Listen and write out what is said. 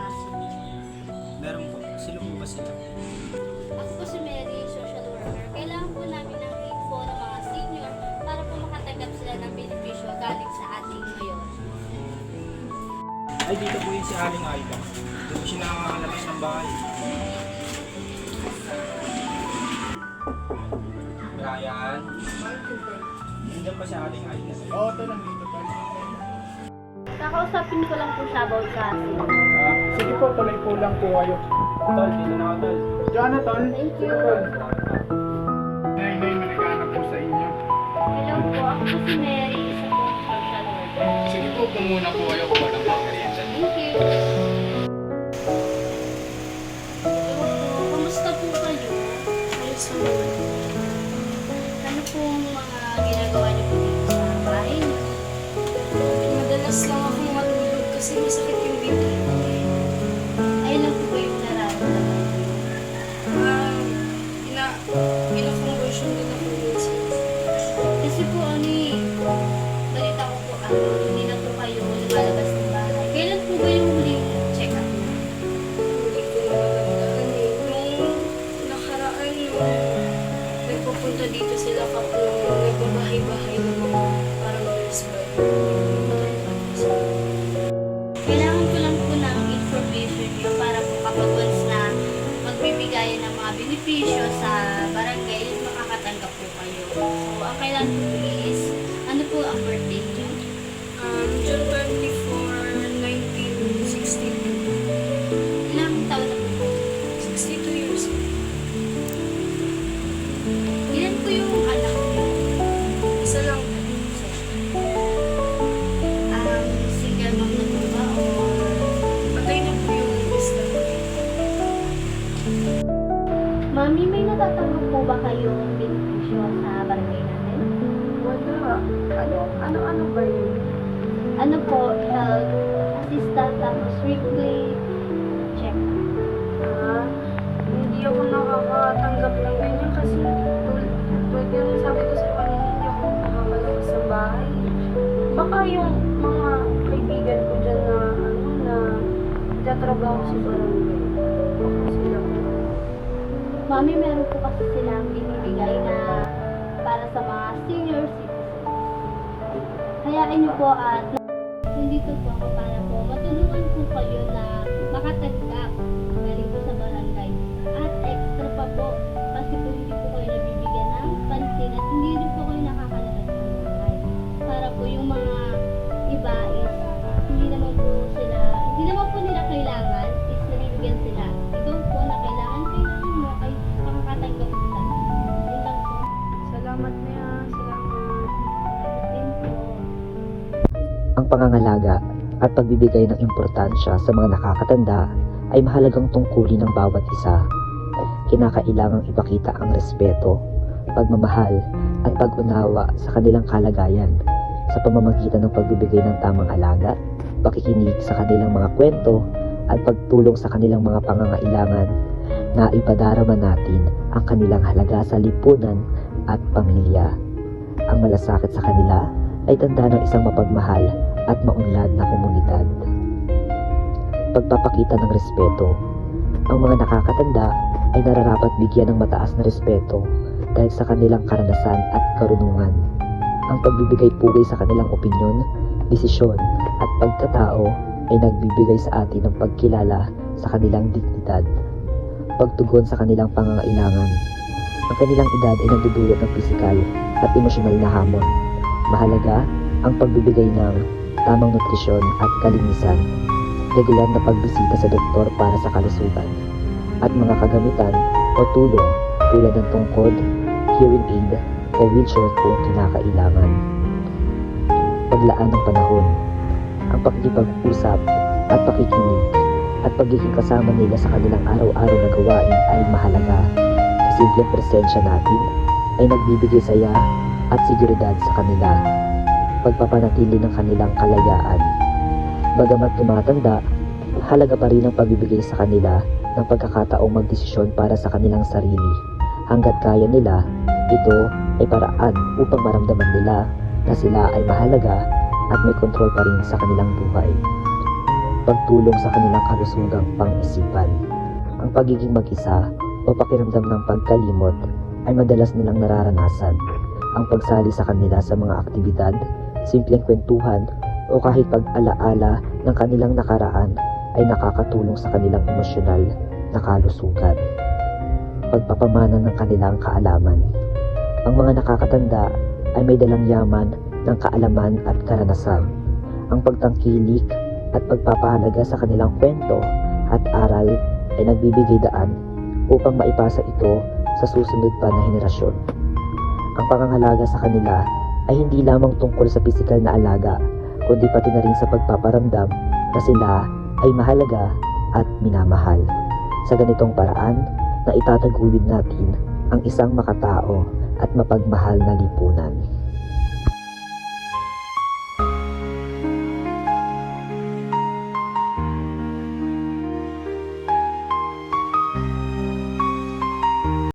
mga senior? Meron po. Sino po ba sila? Ako po si Mary, social worker. Kailangan po namin ng info ng mga senior para po makatanggap sila ng benepisyo galing sa ating mayor. Ay, dito po yung si Aling Aida. Dito po siya nakakalabas ng bahay. Brian. Nandiyan pa si Aling Aida. Oo, ito lang dito pa. Kakausapin ko lang po siya about sa atin. Sige po, tuloy po lang po kayo. Tol, dito na ako, Tol. Jonathan, Thank you. Nay, managana po sa inyo. Hello po, ako po si Mary, isa po social worker. Sige po, muna po kayo kung walang pangkariyan. Thank you. Hello po, kamusta po kayo? Ayos naman. Ano po ang mga ginagawa niyo po dito sa bahay niyo? Madalas lang akong matulog kasi masakit yung bibig ko eh. Ayun lang po ba yung nararamdaman niyo? Ina-conversion din ako minsan. Kasi po balita ko po hindi na po kayo lumalabas ng bahay. Kailan po ba yung huling check-up niyo? Hindi ko matandaan eh. Nung nakaraan yung nagpupunta dito sila kapag nagbabahay-bahay ng mga parang nurse ba yun. Matandaan ko sila. Kailangan ko lang po ng information niyo para po kapag once na magbibigayan ng mga benepisyo sa barangay, makakatanggap po kayo. So, ang kailangan ko po is, ano po ang birthday niyo? June 24, 1962. Ilang taon na po? 62 years old. Ilan po yung anak niyo? Isa lang. Single mom na po ba? Or Patay na po yung mister ko. Mami, may natatanggap po ba kayong benepisyo sa barangay natin? Wala. Ano ba yun? Ano po, health assistant, tapos weekly check. Hindi ako nakakatanggap ng ganyan kasi tulad yung sabi ko sa kanila, hindi ako nakakalabas sa bahay. Baka yung mga kaibigan ko dyan na nagtatrabaho sa barangay. Baka sila po. Mami, meron po kasi silang binibigay na para sa mga senior citizens. Hayaan niyo po at nandito po ako para po matulungan po kayo na makatanggap galing po sa barangay. At extra pa po kasi po hindi po kayo nabibigyan ng pansin at hindi rin po kayo nakakalabas ng bahay. Para po yung mga iba is hindi naman po nila kailangan is nabibigyan sila. Ikaw po na kailangan mo ay makakatanggap sila. Yun lang po. Salamat niya. Salamat. Yun po. Ang pangangalaga at pagbibigay ng importansya sa mga nakakatanda ay mahalagang tungkulin ng bawat isa. Kinakailangang ipakita ang respeto, pagmamahal at pag-unawa sa kanilang kalagayan sa pamamagitan ng pagbibigay ng tamang alaga, pakikinig sa kanilang mga kwento at pagtulong sa kanilang mga pangangailangan na ipadarama natin ang kanilang halaga sa lipunan at pamilya. Ang malasakit sa kanila ay tanda ng isang mapagmahal at maunlad na komunidad. Pagpapakita ng respeto. Ang mga nakakatanda ay nararapat bigyan ng mataas na respeto dahil sa kanilang karanasan at karunungan. Ang pagbibigay pugay sa kanilang opinyon, desisyon at pagkatao ay nagbibigay sa atin ng pagkilala sa kanilang dignidad. Pagtugon sa kanilang pangangailangan. Ang kanilang edad ay nagdudulot ng pisikal at emosyonal na hamon. Mahalaga ang pagbibigay ng tamang nutrisyon at kalinisan, regular na pagbisita sa doktor para sa kalusugan, at mga kagamitan o tulong tulad ng tungkod, hearing aid o wheelchair kung kinakailangan. Paglaan ng panahon. Ang pakikipag-usap at pakikinig at pagiging kasama nila sa kanilang araw-araw na gawain ay mahalaga. Sa simpleng presensya natin ay nagbibigay saya at seguridad sa kanila, pagpapanatili ng kanilang kalayaan. Bagamat tumatanda, halaga pa rin ang pagbibigay sa kanila ng pagkakataong magdesisyon para sa kanilang sarili. Hanggat kaya nila, ito ay paraan upang maramdaman nila na sila ay mahalaga at may kontrol pa rin sa kanilang buhay. pagtulong sa kanilang kalusugang pang-isipan. Ang pagiging mag-isa o pakiramdam ng pagkalimot ay madalas nilang nararanasan. Ang pagsali sa kanila sa mga aktibidad, simpleng kwentuhan o kahit pag-alaala ng kanilang nakaraan ay nakakatulong sa kanilang emosyonal na kalusugan. Pagpapamana ng kanilang kaalaman. Ang mga nakakatanda ay may dalang yaman ng kaalaman at karanasan. Ang pagtangkilik at pagpapahalaga sa kanilang kwento at aral ay nagbibigay daan upang maipasa ito sa susunod pa na henerasyon. Ang pangangalaga sa kanila ay hindi lamang tungkol sa pisikal na alaga, kundi pati na rin sa pagpaparamdam na sila ay mahalaga at minamahal. Sa ganitong paraan, na itataguyod natin ang isang makatao at mapagmahal na lipunan.